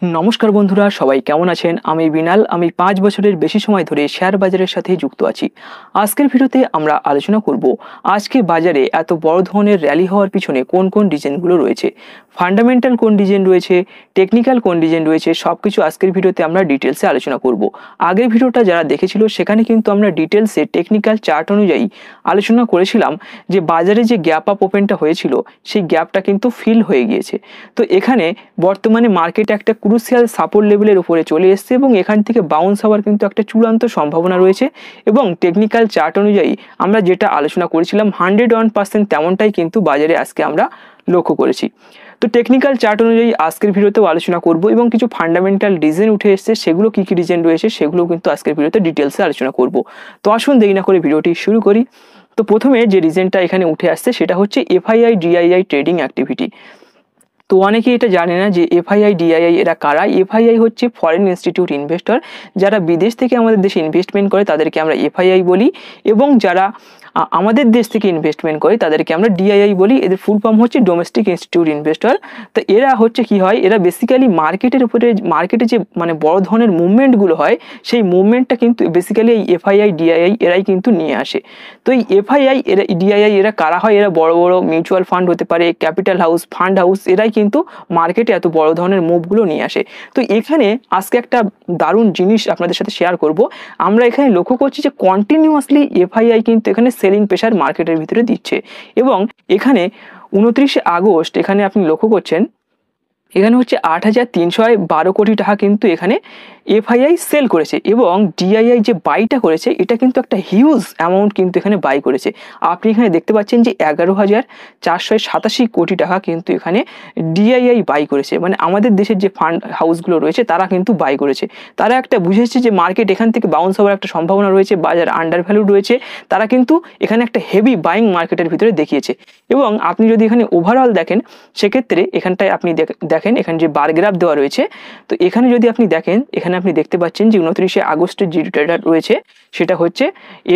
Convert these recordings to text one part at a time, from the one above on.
नमस्कार बंधुरा सबाई केमन आछेन आमी बिनाल आमी 5 बछरेर बेशी समय धरे शेयर बाजारेर साथे जुक्त आछि। आजकेर भिडियोते आमरा आलोचना करब आजके बाजारे एत बड़ धरनेर रैली हওয়ার पिछने कोन कोन रिजनगुलो रयेछे, फान्डामेंटाल कोन रिजन रयेछे, टेक्निकल कोन रिजन रयेछे सबकिछु आजकेर भिडियोते आमरा डिटेल्से आलोचना करब। आगेर भिडियोटा जारा देखेछिलो सेखाने किन्तु आमरा डिटेल्से टेक्निकल चार्ट अनुयायी आलोचना करेछिलाम जे बाजारे जे ग्याप आप ओपेनटा हयेछिलो सेई ग्यापटा किन्तु फिल हये गियेछे। तो एखाने बर्तमाने मार्केट एकटा क्रुशियाल सापोर्ट लेभेलेर उपरे चले एसेছে এবং এখান থেকে বাউন্স হওয়ার কিন্তু একটা চূড়ান্ত সম্ভাবনা রয়েছে এবং টেকনিক্যাল চার্ট অনুযায়ী আমরা যেটা আলোচনা করেছিলাম 101% তেমনটাই কিন্তু বাজারে আজকে আমরা লক্ষ্য করেছি। তো টেকনিক্যাল চার্ট অনুযায়ী আজকের ভিডিওতেও আলোচনা করব এবং কিছু ফান্ডামেন্টাল রিজন উঠে এসেছে সেগুলো কি কি রিজন রয়েছে সেগুলো কিন্তু আজকের ভিডিওতে ডিটেইলসে আলোচনা করব। তো আসুন দেরি না করে ভিডিওটি শুরু করি। তো প্রথমে যে রিজনটা এখানে উঠে আসছে সেটা হচ্ছে এফআইআই ডিআইআই ট্রেডিং অ্যাক্টিভিটি। তো অনেকে এটা জানে না যে এফআইআই ডিআইআই এরা কারা। এফআইআই হচ্ছে ফরেন ইনস্টিটিউট ইনভেস্টর, যারা বিদেশ থেকে আমাদের দেশে ইনভেস্টমেন্ট করে তাদেরকে আমরা এফআইআই বলি, এবং যারা আমাদের দেশ থেকে ইনভেস্টমেন্ট করে তাদেরকে আমরা ডিআইআই বলি। এদের ফুল ফর্ম হচ্ছে ডোমেস্টিক ইনস্টিটিউট ইনভেস্টর। তো এরা হচ্ছে কি হয়, এরা বেসিক্যালি মার্কেটের উপরে মার্কেটে যে মানে বড় ধরনের মুভমেন্টগুলো হয় সেই মুভমেন্টটা কিন্তু বেসিক্যালি এই এফআইআই ডিআইআই এরাই কিন্তু নিয়ে আসে। তো এই এফআইআই এরা ডিআইআই এরা কারা হয়, এরা বড় বড় মিউচুয়াল ফান্ড হতে পারে, ক্যাপিটাল হাউস, ফান্ড হাউস, এরাই কিন্তু মার্কেটে এত বড় ধরনের মুভগুলো নিয়ে আসে। তো এখানে আজকে একটা দারুণ জিনিস আপনাদের সাথে শেয়ার করব। আমরা এখানে লক্ষ্য করছি যে কন্টিনিউয়াসলি এফআইআই কিন্তু এখানে সেলিং প্রেসার মার্কেটের ভিতরে দিচ্ছে এবং এখানে 29 আগস্ট এখানে আপনি লক্ষ্য করছেন এখানে হচ্ছে 8,312 কোটি টাকা কিন্তু এখানে এফআইআই সেল করেছে এবং ডিআইআই যে বাইটা করেছে এটা কিন্তু একটা হিউজ অ্যামাউন্ট কিন্তু এখানে বাই করেছে। আপনি এখানে দেখতে পাচ্ছেন যে 11,487 কোটি টাকা কিন্তু এখানে ডিআইআই বাই করেছে। মানে আমাদের দেশের যে ফান্ড হাউসগুলো রয়েছে তারা কিন্তু বাই করেছে। তারা একটা বুঝেছে যে মার্কেট এখান থেকে বাউন্স হওয়ার একটা সম্ভাবনা রয়েছে, বাজার আন্ডার ভ্যালু রয়েছে, তারা কিন্তু এখানে একটা হেভি বাইং মার্কেটের ভিতরে দেখিয়েছে। এবং আপনি যদি এখানে ওভারঅল দেখেন সেক্ষেত্রে এখানটায় আপনি দেখেন এখানে যে বার গ্রাফ দেওয়া রয়েছে, তো এখানে যদি আপনি দেখেন এখানে আপনি দেখতে পাচ্ছেন যে 29 আগস্টের যে ডেটা রয়েছে সেটা হচ্ছে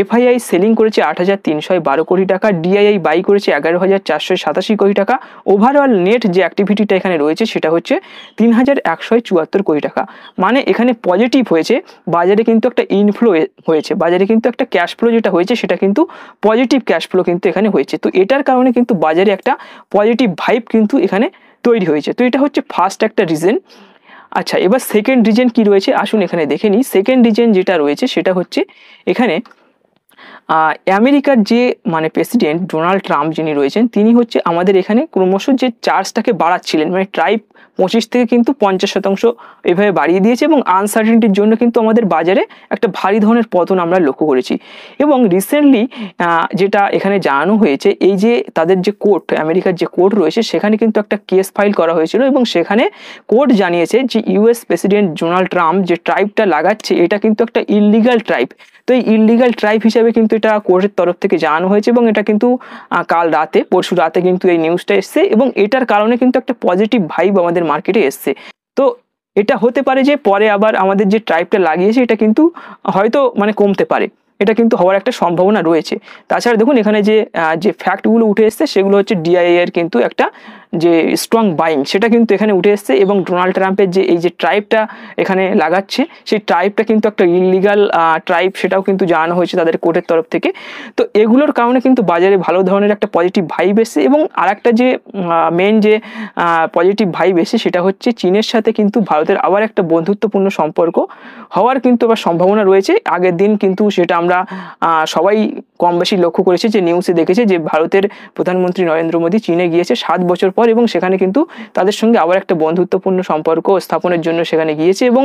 এফআইআই সেলিং করেছে 8,312 কোটি টাকা, ডিআইআই বাই করেছে 11,487 কোটি টাকা, ওভারঅল নেট যে অ্যাক্টিভিটিটা এখানে রয়েছে সেটা হচ্ছে 3,174 কোটি টাকা। মানে এখানে পজিটিভ হয়েছে, বাজারে কিন্তু একটা ইনফ্লো হয়েছে, বাজারে কিন্তু একটা ক্যাশ ফ্লো যেটা হয়েছে সেটা কিন্তু পজিটিভ ক্যাশ ফ্লো কিন্তু এখানে হয়েছে। তো এটার কারণে কিন্তু বাজারে একটা পজিটিভ ভাইব কিন্তু এখানে তৈরি হয়েছে। তো এটা হচ্ছে ফার্স্ট একটা রিজন। আচ্ছা, এবার সেকেন্ড রিজন কি রয়েছে আসুন এখানে দেখে নিই। সেকেন্ড রিজন যেটা রয়েছে সেটা হচ্ছে এখানে আমেরিকার যে মানে প্রেসিডেন্ট ডোনাল্ড ট্রাম্প যিনি রয়েছেন তিনি হচ্ছে আমাদের এখানে ক্রমশ যে চার্জটাকে বাড়াচ্ছিলেন, মানে ট্রাইপ 25 থেকে কিন্তু 50% এভাবে বাড়িয়ে দিয়েছে এবং আনসার্টেনিটির জন্য কিন্তু আমাদের বাজারে একটা ভারী ধরনের পতন আমরা লক্ষ্য করেছি। এবং রিসেন্টলি যেটা এখানে জানানো হয়েছে এই যে তাদের যে কোর্ট, আমেরিকার যে কোর্ট রয়েছে সেখানে কিন্তু একটা কেস ফাইল করা হয়েছিল এবং সেখানে কোর্ট জানিয়েছে যে ইউএস প্রেসিডেন্ট ডোনাল্ড ট্রাম্প যে ট্রাইবটা লাগাচ্ছে এটা কিন্তু একটা ইললিগাল ট্রাইব। তো এই ইললিগাল ট্রাইব হিসাবে কিন্তু এটা কোর্টের তরফ থেকে জানানো হয়েছে এবং এটা কিন্তু কাল রাতে পরশু রাতে কিন্তু এই নিউজটা এসছে এবং এটার কারণে কিন্তু একটা পজিটিভ ভাইব আমাদের মার্কেটে এসছে। তো এটা হতে পারে যে পরে আবার আমাদের যে ট্রাইবটা লাগিয়েছে এটা কিন্তু হয়তো মানে কমতে পারে, এটা কিন্তু হওয়ার একটা সম্ভাবনা রয়েছে। তাছাড়া দেখুন এখানে যে ফ্যাক্টগুলো উঠে এসছে সেগুলো হচ্ছে ডিআইআই এর কিন্তু একটা যে স্ট্রং বাইং সেটা কিন্তু এখানে উঠে এসছে এবং ডোনাল্ড ট্রাম্পের যে এই যে ট্রাইবটা এখানে লাগাচ্ছে সেই ট্রাইবটা কিন্তু একটা ইললিগাল ট্রাইব, সেটাও কিন্তু জানানো হয়েছে তাদের কোর্টের তরফ থেকে। তো এগুলোর কারণে কিন্তু বাজারে ভালো ধরনের একটা পজিটিভ ভাইব এসছে এবং আরেকটা যে মেন যে পজিটিভ ভাইব এসছে সেটা হচ্ছে চীনের সাথে কিন্তু ভারতের আবার একটা বন্ধুত্বপূর্ণ সম্পর্ক হওয়ার কিন্তু আবার সম্ভাবনা রয়েছে। আগের দিন কিন্তু সেটা আমরা সবাই কম বেশি লক্ষ্য করেছি, যে নিউজে দেখেছে যে ভারতের প্রধানমন্ত্রী নরেন্দ্র মোদী চীনে গিয়েছে 7 বছর পর এবং সেখানে কিন্তু তাদের সঙ্গে আবার একটা বন্ধুত্বপূর্ণ সম্পর্ক স্থাপনের জন্য সেখানে গিয়েছে এবং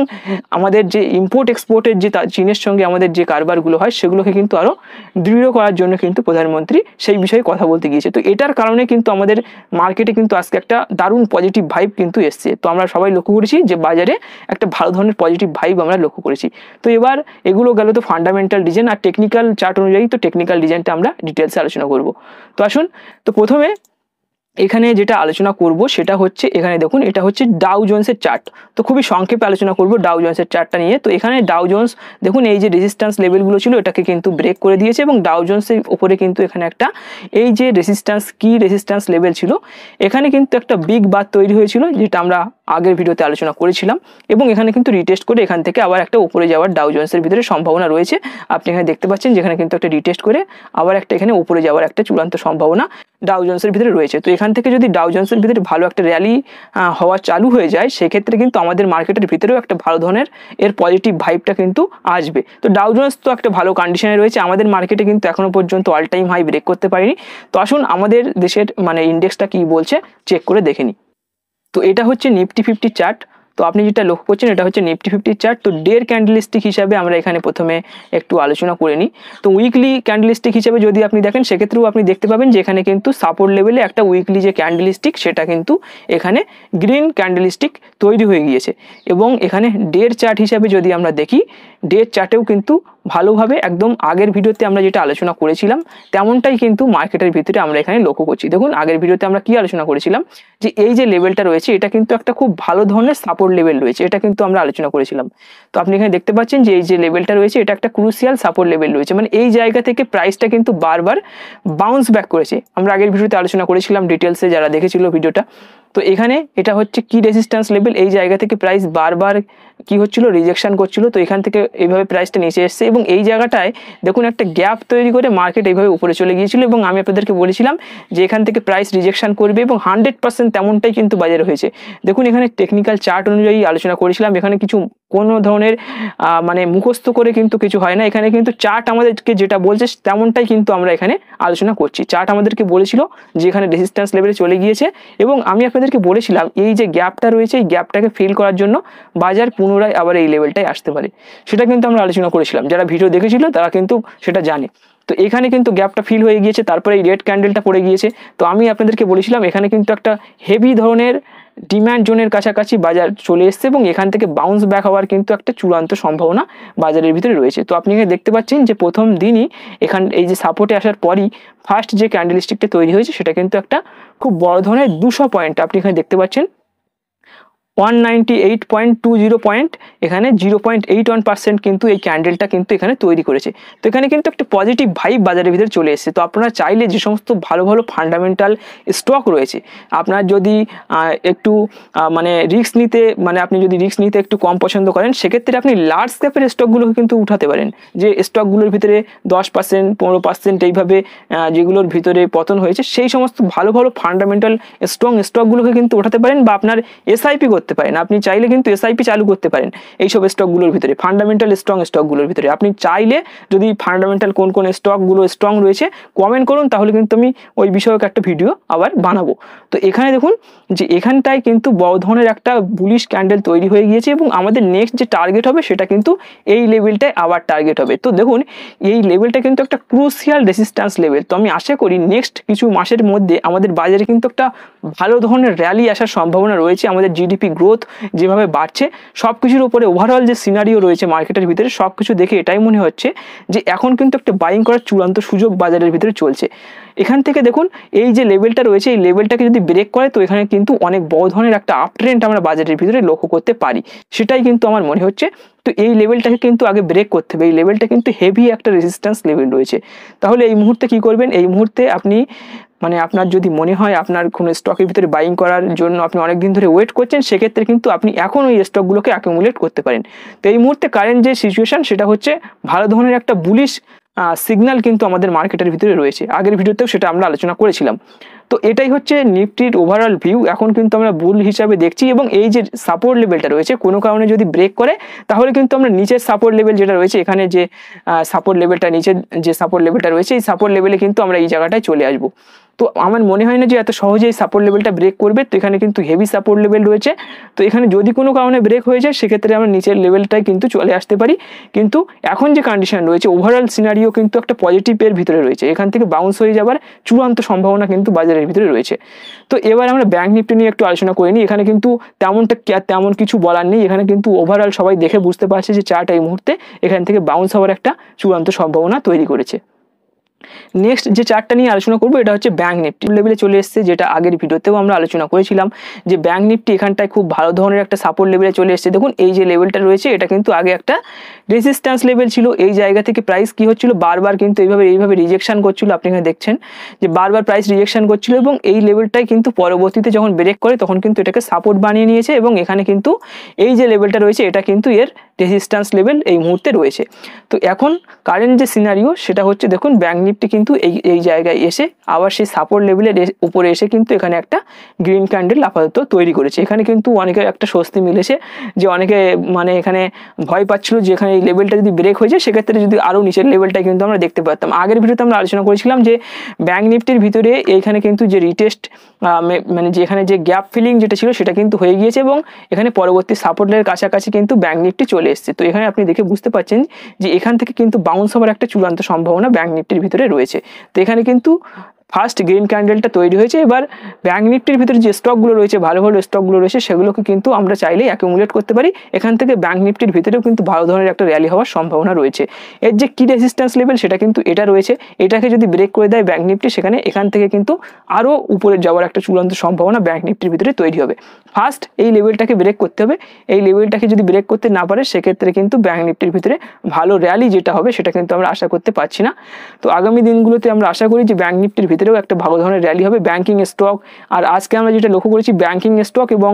আমাদের যে ইম্পোর্ট এক্সপোর্টের যে চীনের সঙ্গে আমাদের যে কারবারগুলো হয় সেগুলোকে কিন্তু আরো দৃঢ় করার জন্য কিন্তু প্রধানমন্ত্রী সেই বিষয়ে কথা বলতে গিয়েছে। তো এটার কারণে কিন্তু আমাদের মার্কেটে কিন্তু আজকে একটা দারুণ পজিটিভ ভাইব কিন্তু এসছে। তো আমরা সবাই লক্ষ্য করেছি যে বাজারে একটা ভালো ধরনের পজিটিভ ভাইব আমরা লক্ষ্য করেছি। তো এবার এগুলো গেল তো ফান্ডামেন্টাল রিজন, আর টেকনিক্যাল চার্ট অনুযায়ী তো টেকনিক্যাল রিজনটা আমরা ডিটেলসে আলোচনা করব। তো আসুন, তো প্রথমে এখানে যেটা আলোচনা করব সেটা হচ্ছে, এখানে দেখুন এটা হচ্ছে ডাউ জোন্সের চার্ট। তো খুবই সংক্ষেপে আলোচনা করব ডাউ জোন্সের চার্টটা নিয়ে। তো এখানে ডাউ জোন্স দেখুন এই যে রেজিস্ট্যান্স লেভেলগুলো ছিল এটাকে কিন্তু ব্রেক করে দিয়েছে, এবং ডাউ জোন্সের উপরে কিন্তু এখানে একটা এই যে রেজিস্ট্যান্স লেভেল ছিল, এখানে কিন্তু একটা বিগ বার তৈরি হয়েছিল, যেটা আমরা আগের ভিডিওতে আলোচনা করেছিলাম। এবং এখানে কিন্তু রিটেস্ট করে এখান থেকে আবার একটা উপরে যাওয়ার ডাউ জোন্সের ভিতরে সম্ভাবনা রয়েছে। আপনি এখানে দেখতে পাচ্ছেন যেখানে কিন্তু একটা রিটেস্ট করে আবার একটা এখানে উপরে যাওয়ার একটা চূড়ান্ত সম্ভাবনা ডাউ জোন্সের ভিতরে রয়েছে। তো এখান থেকে যদি ডাউ জোন্সের ভিতরে ভালো একটা র্যালি হওয়া চালু হয়ে যায়, সেক্ষেত্রে কিন্তু আমাদের মার্কেটের ভিতরেও একটা ভালো ধরনের এর পজিটিভ ভাইবটা কিন্তু আসবে। তো ডাউ জোন্স তো একটা ভালো কন্ডিশনে রয়েছে, আমাদের মার্কেটে কিন্তু এখনো পর্যন্ত অল টাইম হাই ব্রেক করতে পারেনি। তো আসুন আমাদের দেশের মানে ইন্ডেক্সটা কি বলছে চেক করে দেখে নিই। তো এটা হচ্ছে নিফটি 50 চার্ট। তো আপনি যেটা লক্ষ্য করছেন এটা হচ্ছে নিফটি 50 চার্ট। তো ডের ক্যান্ডেলস্টিক হিসাবে আমরা এখানে প্রথমে একটু আলোচনা করে নিই। তো উইকলি ক্যান্ডেলস্টিক হিসাবে যদি আপনি দেখেন, সেক্ষেত্রেও আপনি দেখতে পাবেন যে এখানে কিন্তু সাপোর্ট লেভেলে একটা উইকলি যে ক্যান্ডেলস্টিক সেটা কিন্তু এখানে গ্রিন ক্যান্ডেলস্টিক তৈরি হয়ে গিয়েছে। এবং এখানে ডের চার্ট হিসাবে যদি আমরা দেখি, ডের চার্টেও কিন্তু ভালোভাবে একদম আগের ভিডিওতে আমরা যেটা আলোচনা করেছিলাম তেমনটাই কিন্তু মার্কেটের ভিতরে আমরা এখানে লক্ষ্য করছি। দেখুন আগের ভিডিওতে আমরা কি আলোচনা করেছিলাম, যে এই যে লেভেলটা রয়েছে এটা কিন্তু একটা খুব ভালো ধরনের সাপোর্ট লেভেল রয়েছে, এটা কিন্তু আমরা আলোচনা করেছিলাম। তো আপনি এখানে দেখতে পাচ্ছেন যে এই যে লেভেলটা রয়েছে এটা একটা ক্রুশিয়াল সাপোর্ট লেভেল রয়েছে, মানে এই জায়গা থেকে প্রাইসটা কিন্তু বারবার বাউন্স ব্যাক করেছে। আমরা আগের ভিডিওতে আলোচনা করেছিলাম ডিটেলসে, যারা দেখেছিল ভিডিওটা। তো এখানে এটা হচ্ছে কি রেজিস্ট্যান্স লেভেল, এই জায়গা থেকে প্রাইস বারবার কি হচ্ছিল, রিজেকশন করছিল। তো এখান থেকে এইভাবে প্রাইসটা নিচে এসছে, এবং এই জায়গাটায় দেখুন একটা গ্যাপ তৈরি করে মার্কেট এইভাবে উপরে চলে গিয়েছিল। এবং আমি আপনাদেরকে বলেছিলাম যে এখান থেকে প্রাইস রিজেকশন করবে, এবং 100% তেমনটাই কিন্তু বাজারে হয়েছে। দেখুন এখানে টেকনিক্যাল চার্ট অনুযায়ী আলোচনা করেছিলাম, এখানে কিছু কোনো ধরনের মানে মুখস্থ করে কিন্তু কিছু হয় না, এখানে কিন্তু চার্ট আমাদেরকে যেটা বলছে তেমনটাই কিন্তু আমরা এখানে আলোচনা করছি। চার্ট আমাদেরকে বলেছিল যে এখানে রেজিস্ট্যান্স লেভেলে চলে গিয়েছে, এবং আমি আপনাদেরকে বলেছিলাম এই যে গ্যাপটা রয়েছে এই গ্যাপটাকে ফিল করার জন্য বাজার পুনরায় আবার এই লেভেলটাই আসতে পারে, সেটা কিন্তু আমরা আলোচনা করেছিলাম। যারা ভিডিও দেখেছিল তারা কিন্তু সেটা জানে। তো এখানে কিন্তু গ্যাপটা ফিল হয়ে গিয়েছে, তারপরে এই রেড ক্যান্ডেলটা পড়ে গিয়েছে। তো আমি আপনাদেরকে বলেছিলাম এখানে কিন্তু একটা হেভি ধরনের ডিম্যান্ড জোনের কাছাকাছি বাজার চলে এসছে, এবং এখান থেকে বাউন্স ব্যাক হওয়ার কিন্তু একটা চূড়ান্ত সম্ভাবনা বাজারের ভিতরে রয়েছে। তো আপনি এখানে দেখতে পাচ্ছেন যে প্রথম দিনই এই যে সাপোর্টে আসার পরই ফার্স্ট যে ক্যান্ডেলস্টিকটা তৈরি হয়েছে সেটা কিন্তু একটা খুব বড় ধরনের 200 পয়েন্ট আপনি এখানে দেখতে পাচ্ছেন, 198.20 পয়েন্ট, এখানে 0.81% কিন্তু এই ক্যান্ডেলটা কিন্তু এখানে তৈরি করেছে। তো এখানে কিন্তু একটা পজিটিভ ভাইব বাজারের ভিতরে চলে এসেছে। তো আপনারা চাইলে যে সমস্ত ভালো ভালো ফান্ডামেন্টাল স্টক রয়েছে, আপনার যদি একটু মানে রিস্ক নিতে, মানে আপনি যদি রিস্ক নিতে একটু কম পছন্দ করেন, সেক্ষেত্রে আপনি লার্জ ক্যাপের স্টকগুলোকে কিন্তু উঠাতে পারেন। যে স্টকগুলোর ভিতরে 10%, 15% এইভাবে যেগুলোর ভিতরে পতন হয়েছে, সেই সমস্ত ভালো ভালো ফান্ডামেন্টাল স্ট্রং স্টকগুলোকে কিন্তু উঠাতে পারেন, বা আপনার এসআইপি করতে পারেন। আপনি চাইলে কিন্তু এসআইপি চালু করতে পারেন এইসব স্টকগুলোর ভিতরে, ফান্ডামেন্টাল স্ট্রং স্টকগুলোর ভিতরে। আপনি চাইলে যদি ফান্ডামেন্টাল কোন কোন স্টকগুলো স্ট্রং রয়েছে কমেন্ট করুন, তাহলে কিন্তু আমি ওই বিষয়ক একটা ভিডিও আবার বানাবো। তো এখানে দেখুন যে এখানটায় কিন্তু বড় ধরনের একটা বুলিশ ক্যান্ডেল তৈরি হয়ে গিয়েছে, এবং আমাদের নেক্সট যে টার্গেট হবে সেটা কিন্তু এই লেভেলটায় আবার টার্গেট হবে। তো দেখুন এই লেভেলটা কিন্তু একটা ক্রুশিয়াল রেজিস্ট্যান্স লেভেল। তো আমি আশা করি নেক্সট কিছু মাসের মধ্যে আমাদের বাজারে কিন্তু একটা ভালো ধরনের র্যালি আসার সম্ভাবনা রয়েছে। আমাদের জিডিপি গ্রোথ যেভাবে বাড়ছে, সব কিছুর উপরে ওভারঅল যে সিনারিও রয়েছে মার্কেটের ভিতরে, সব কিছু দেখে এটাই মনে হচ্ছে যে এখন কিন্তু একটা বাইং করার চূড়ান্ত সুযোগ বাজারের ভিতরে চলছে। এখান থেকে দেখুন এই যে লেভেলটা রয়েছে, এই লেভেলটাকে যদি ব্রেক করে তো এখানে কিন্তু অনেক বড় ধরনের একটা আপ ট্রেন্ড আমরা বাজারের ভিতরে লক্ষ্য করতে পারি, সেটাই কিন্তু আমার মনে হচ্ছে। তো এই লেভেলটাকে কিন্তু আগে ব্রেক করতে হবে, এই লেভেলটা কিন্তু হেভি একটা রেজিস্ট্যান্স লেভেল রয়েছে। তাহলে এই মুহূর্তে কি করবেন, এই মুহূর্তে আপনি মানে আপনার যদি মনে হয় আপনার কোনো স্টকের ভিতরে বাইং করার জন্য আপনি অনেক দিন ধরে ওয়েট করছেন, সেক্ষেত্রে কিন্তু আপনি এখন ওই স্টকগুলোকে অ্যাকুমুলেট করতে পারেন। তো এই মুহূর্তে কারেন্ট যে সিচুয়েশন সেটা হচ্ছে ভালো ধরনের একটা বুলিশ সিগন্যাল কিন্তু আমাদের মার্কেটের ভিতরে রয়েছে, আগের ভিডিওতেও সেটা আমরা আলোচনা করেছিলাম। তো এটাই হচ্ছে নিফটির ওভারঅল ভিউ। এখন কিন্তু আমরা বুল হিসাবে দেখছি, এবং এই যে সাপোর্ট লেভেলটা রয়েছে কোনো কারণে যদি ব্রেক করে তাহলে কিন্তু আমরা নিচের সাপোর্ট লেভেল যেটা রয়েছে, এখানে যে সাপোর্ট লেভেলটা নিচের যে সাপোর্ট লেভেলটা রয়েছে, এই সাপোর্ট লেভেলে কিন্তু আমরা এই জায়গাটায় চলে আসবো। তো আমার মনে হয় না যে এত সহজেই সাপোর্ট লেভেলটা ব্রেক করবে। তো এখানে কিন্তু হেভি সাপোর্ট লেভেল রয়েছে। তো এখানে যদি কোনো কারণে ব্রেক হয়ে যায় সেক্ষেত্রে আমরা নিচের লেভেলটাই কিন্তু চলে আসতে পারি। কিন্তু এখন যে কন্ডিশন রয়েছে ওভারঅল সিনারিও কিন্তু একটা পজিটিভের ভিতরে রয়েছে, এখান থেকে বাউন্স হয়ে যাবার চূড়ান্ত সম্ভাবনা কিন্তু বাজারের ভিতরে রয়েছে। তো এবার আমরা ব্যাংক নিফটি নিয়ে একটু আলোচনা করে নিই। এখানে কিন্তু তেমন কিছু বলার নেই, এখানে কিন্তু ওভারঅল সবাই দেখে বুঝতে পারছে যে চার্ট এই মুহূর্তে এখান থেকে বাউন্স হওয়ার একটা চূড়ান্ত সম্ভাবনা তৈরি করেছে। নেক্সট যে চার্টটা নিয়ে আলোচনা করবো এটা হচ্ছে ব্যাংক নিফটি লেভেলে চলে এসেছে, যেটা আগের ভিডিওতেও আমরা আলোচনা করেছিলাম যে ব্যাংক নিফটি এখানটায় খুব ভালো ধরনের একটা সাপোর্ট লেভেলে চলে এসেছে। দেখুন এই যে লেভেলটা রয়েছে এটা কিন্তু আগে একটা রেজিস্ট্যান্স লেভেল ছিল। এই জায়গা থেকে প্রাইস কি হচ্ছিল, বারবার কিন্তু এইভাবে রিজেকশন করছিল। আপনি এখানে দেখছেন যে বারবার প্রাইস রিজেকশন করছিল এবং এই লেভেলটাই কিন্তু পরবর্তীতে যখন ব্রেক করে তখন কিন্তু এটাকে সাপোর্ট বানিয়ে নিয়েছে এবং এখানে কিন্তু এই যে লেভেলটা রয়েছে এটা কিন্তু এর রেজিস্ট্যান্স লেভেল এই মুহূর্তে রয়েছে। তো এখন কারেন্ট যে সিনারিও সেটা হচ্ছে দেখুন ব্যাংক নিফটি কিন্তু এই জায়গায় এসে আবার সেই সাপোর্ট লেভেলের উপরে এসে কিন্তু এখানে একটা গ্রিন ক্যান্ডেল আপাতত তৈরি করেছে। এখানে কিন্তু অনেকের একটা স্বস্তি মিলেছে যে অনেকে মানে এখানে ভয় পাচ্ছিল যে এখানে এই লেভেলটা যদি ব্রেক হয়ে যায় সেক্ষেত্রে যদি আরও নিচের লেভেলটা কিন্তু আমরা দেখতে পারতাম। আগের ভিডিওতে আমরা আলোচনা করেছিলাম যে ব্যাংক নিফটির ভিতরে এইখানে কিন্তু যে রিটেস্ট মানে যেখানে যে গ্যাপ ফিলিং যেটা ছিল সেটা কিন্তু হয়ে গিয়েছে এবং এখানে পরবর্তী সাপোর্টের কাছাকাছি কিন্তু ব্যাংক নিফটি চলে এসেছে। তো এখানে আপনি দেখে বুঝতে পারছেন যে এখান থেকে কিন্তু বাউন্স হওয়ার একটা চূড়ান্ত সম্ভাবনা ব্যাংক নিফটির ভিতরে রয়েছে। তো এখানে কিন্তু ফার্স্ট গ্রিন ক্যান্ডেলটা তৈরি হয়েছে। এবার ব্যাংক নিফটির ভিতরে যে স্টকগুলো রয়েছে ভালো ভালো স্টকগুলো রয়েছে সেগুলোকে কিন্তু আমরা চাইলেই অ্যাকুমুলেট করতে পারি। এখান থেকে ব্যাংক নিফটির ভিতরেও কিন্তু ভালো ধরনের একটা র্যালি হওয়ার সম্ভাবনা রয়েছে। এর যে কি রেজিস্ট্যান্স লেভেল সেটা কিন্তু এটা রয়েছে, এটাকে যদি ব্রেক করে দেয় ব্যাংক নিফটি সেখানে এখান থেকে কিন্তু আরও উপরে যাওয়ার একটা চূড়ান্ত সম্ভাবনা ব্যাংক নিফটির ভিতরে তৈরি হবে। ফার্স্ট এই লেভেলটাকে ব্রেক করতে হবে, এই লেভেলটাকে যদি ব্রেক করতে না পারে সেক্ষেত্রে কিন্তু ব্যাংক নিফটির ভিতরে ভালো র্যালি যেটা হবে সেটা কিন্তু আমরা আশা করতে পারছি না। তো আগামী দিনগুলোতে আমরা আশা করি যে ব্যাংক নিফটির ভিতরেও একটা ভালো ধরনের র্যালি হবে। ব্যাংকিং স্টক আর আজকে আমরা যেটা লক্ষ্য করেছি ব্যাংকিং স্টক এবং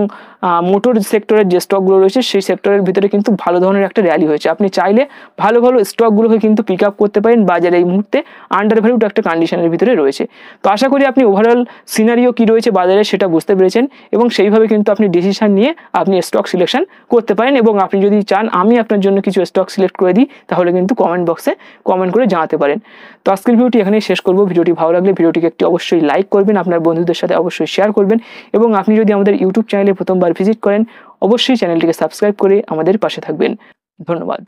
মোটর সেক্টরের যে স্টকগুলো রয়েছে সেই সেক্টরের ভিতরে কিন্তু ভালো ধরনের একটা র্যালি হয়েছে। আপনি চাইলে ভালো ভালো স্টকগুলোকে কিন্তু পিক আপ করতে পারেন। বাজারে এই মুহূর্তে আন্ডার ভ্যালুড একটা কন্ডিশনের ভিতরে রয়েছে। তো আশা করি আপনি ওভারঅল সিনারিও কি রয়েছে বাজারে সেটা বুঝতে পেরেছেন এবং সেইভাবে কিন্তু আপনি ডিসিশন নিয়ে আপনি স্টক সিলেকশন করতে পারেন এবং আপনি যদি চান আমি আপনার জন্য কিছু স্টক সিলেক্ট করে দিই তাহলে কিন্তু কমেন্ট বক্সে কমেন্ট করে জানাতে পারেন। তো আজকের ভিডিওটি এখানেই শেষ করবো। ভিডিওটি ভালো লাগলে ভিডিওটিকে একটি অবশ্যই লাইক করবেন, আপনার বন্ধুদের সাথে অবশ্যই শেয়ার করবেন এবং আপনি যদি আমাদের ইউটিউব চ্যানেলে প্রথমবার ভিজিট করেন অবশ্যই চ্যানেলটিকে সাবস্ক্রাইব করে আমাদের পাশে থাকবেন। ধন্যবাদ।